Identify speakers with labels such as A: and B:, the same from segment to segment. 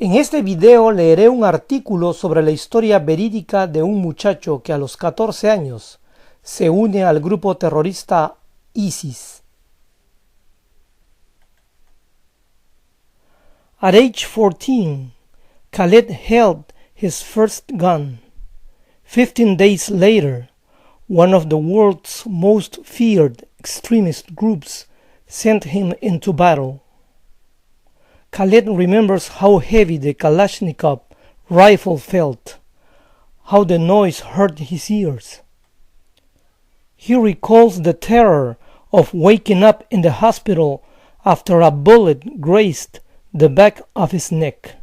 A: En este video leeré un artículo sobre la historia verídica de un muchacho que a los 14 años se une al grupo terrorista ISIS. At age 14, Khaled held his first gun. 15 days later, one of the world's most feared extremist groups sent him into battle. Khaled remembers how heavy the Kalashnikov rifle felt, how the noise hurt his ears. He recalls the terror of waking up in the hospital after a bullet grazed the back of his neck.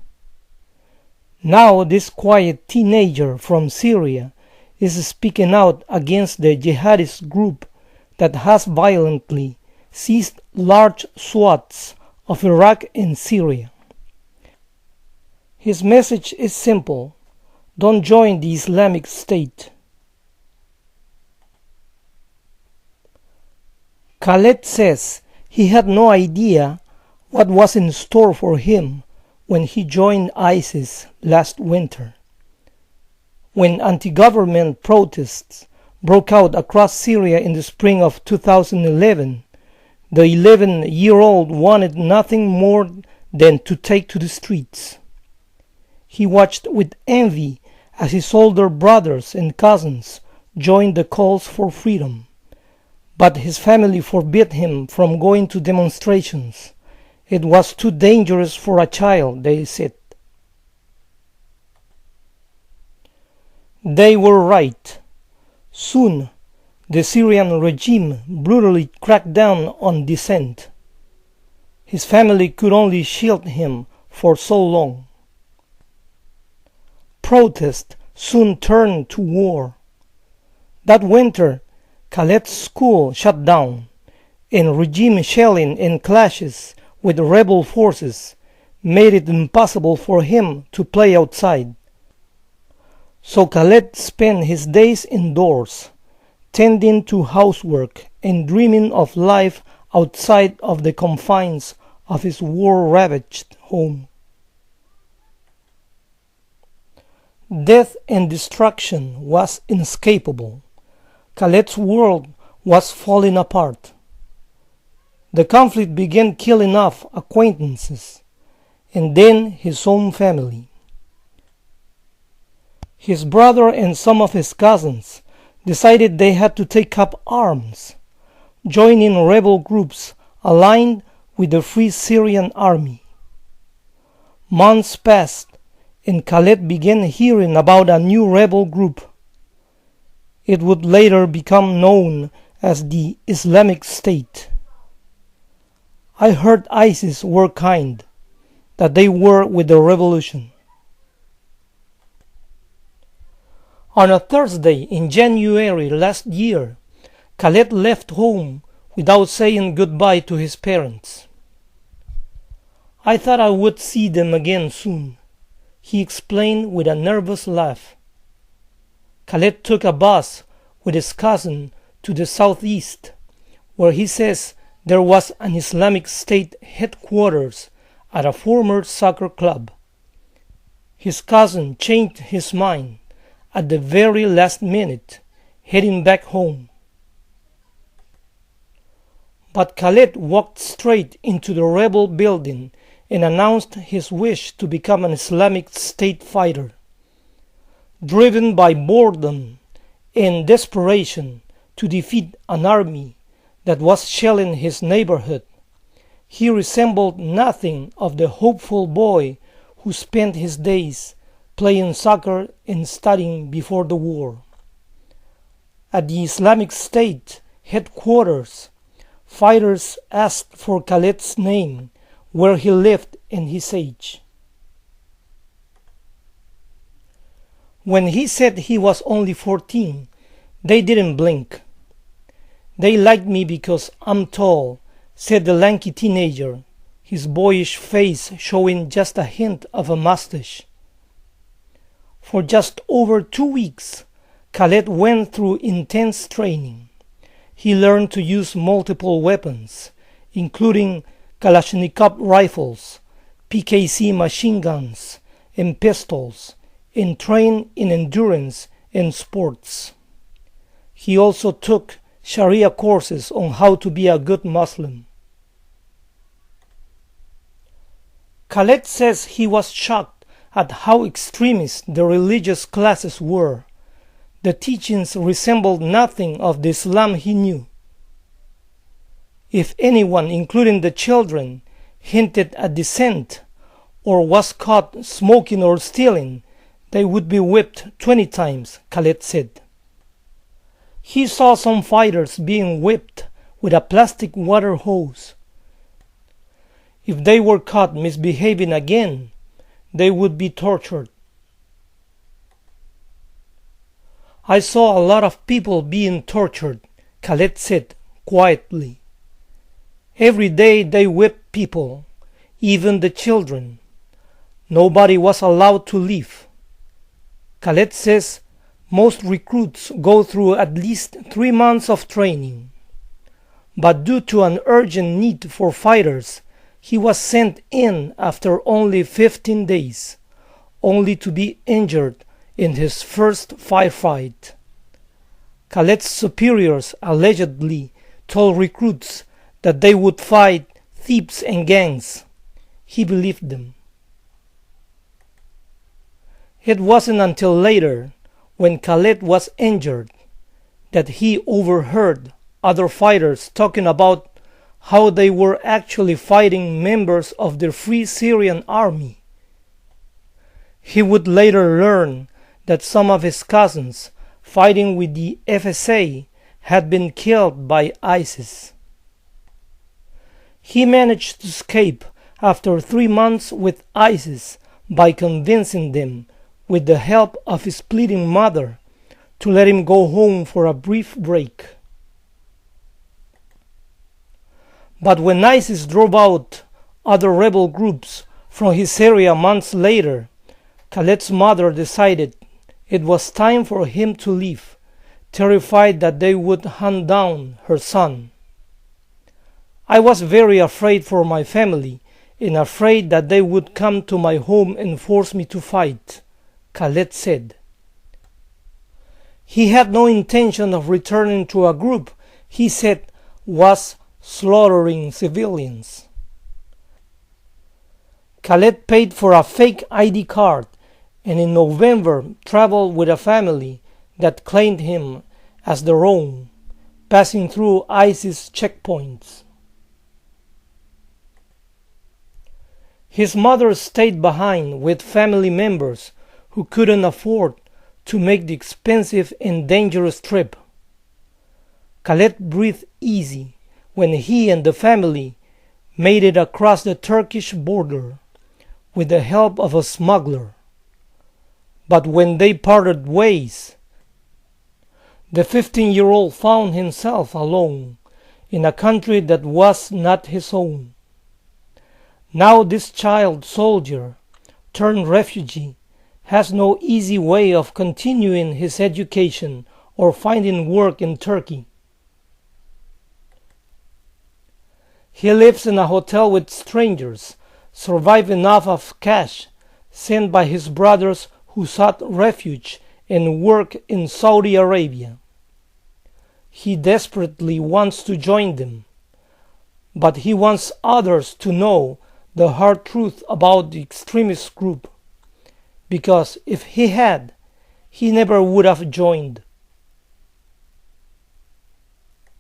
A: Now this quiet teenager from Syria is speaking out against the jihadist group that has violently seized large swaths of Iraq and Syria. His message is simple: don't join the Islamic State. Khaled says he had no idea what was in store for him when he joined ISIS last winter. When anti-government protests broke out across Syria in the spring of 2011, the 11-year-old wanted nothing more than to take to the streets. He watched with envy as his older brothers and cousins joined the calls for freedom, but his family forbid him from going to demonstrations. It was too dangerous for a child, they said. They were right. Soon, the Syrian regime brutally cracked down on dissent. His family could only shield him for so long. Protest soon turned to war. That winter, Khaled's school shut down, and regime shelling and clashes with rebel forces made it impossible for him to play outside. So Khaled spent his days indoors, tending to housework and dreaming of life outside of the confines of his war-ravaged home. Death and destruction was inescapable. Khaled's world was falling apart. The conflict began killing off acquaintances, and then his own family. His brother and some of his cousins decided they had to take up arms, joining rebel groups aligned with the Free Syrian Army. Months passed, and Khaled began hearing about a new rebel group. It would later become known as the Islamic State. I heard ISIS were kind, that they were with the revolution. On a Thursday in January last year, Khaled left home without saying goodbye to his parents. I thought I would see them again soon, he explained with a nervous laugh. Khaled took a bus with his cousin to the southeast, where he says there was an Islamic State headquarters at a former soccer club. His cousin changed his mind at the very last minute, heading back home. But Khaled walked straight into the rebel building and announced his wish to become an Islamic State fighter. Driven by boredom and desperation to defeat an army that was shelling his neighborhood, he resembled nothing of the hopeful boy who spent his days playing soccer and studying before the war. At the Islamic State headquarters, fighters asked for Khaled's name, where he lived, and his age. When he said he was only 14, they didn't blink. They liked me because I'm tall, said the lanky teenager, his boyish face showing just a hint of a mustache. For just over 2 weeks, Khaled went through intense training. He learned to use multiple weapons, including Kalashnikov rifles, PKC machine guns and pistols, and trained in endurance and sports. He also took Sharia courses on how to be a good Muslim. Khaled says he was shocked at how extremist the religious classes were. The teachings resembled nothing of the Islam he knew. If anyone, including the children, hinted at dissent or was caught smoking or stealing, they would be whipped 20 times, Khaled said. He saw some fighters being whipped with a plastic water hose. If they were caught misbehaving again, they would be tortured. I saw a lot of people being tortured, Khaled said quietly. Every day they whipped people, even the children. Nobody was allowed to leave. Khaled says most recruits go through at least 3 months of training. But due to an urgent need for fighters, he was sent in after only 15 days, only to be injured in his first firefight. Khaled's superiors allegedly told recruits that they would fight thieves and gangs. He believed them. It wasn't until later, when Khaled was injured, that he overheard other fighters talking about how they were actually fighting members of the Free Syrian Army. He would later learn that some of his cousins fighting with the FSA had been killed by ISIS. He managed to escape after 3 months with ISIS by convincing them, with the help of his pleading mother, to let him go home for a brief break. But when ISIS drove out other rebel groups from his area months later, Khaled's mother decided it was time for him to leave, terrified that they would hunt down her son. I was very afraid for my family and afraid that they would come to my home and force me to fight, Khaled said. He had no intention of returning to a group he said was slaughtering civilians. Khaled paid for a fake ID card and in November traveled with a family that claimed him as their own, passing through ISIS checkpoints. His mother stayed behind with family members who couldn't afford to make the expensive and dangerous trip. Khaled breathed easy when he and the family made it across the Turkish border with the help of a smuggler. But when they parted ways, the 15-year-old found himself alone in a country that was not his own. Now this child soldier turned refugee has no easy way of continuing his education or finding work in Turkey. He lives in a hotel with strangers, surviving off of cash sent by his brothers who sought refuge and work in Saudi Arabia. He desperately wants to join them, but he wants others to know the hard truth about the extremist group, because if he had, he never would have joined.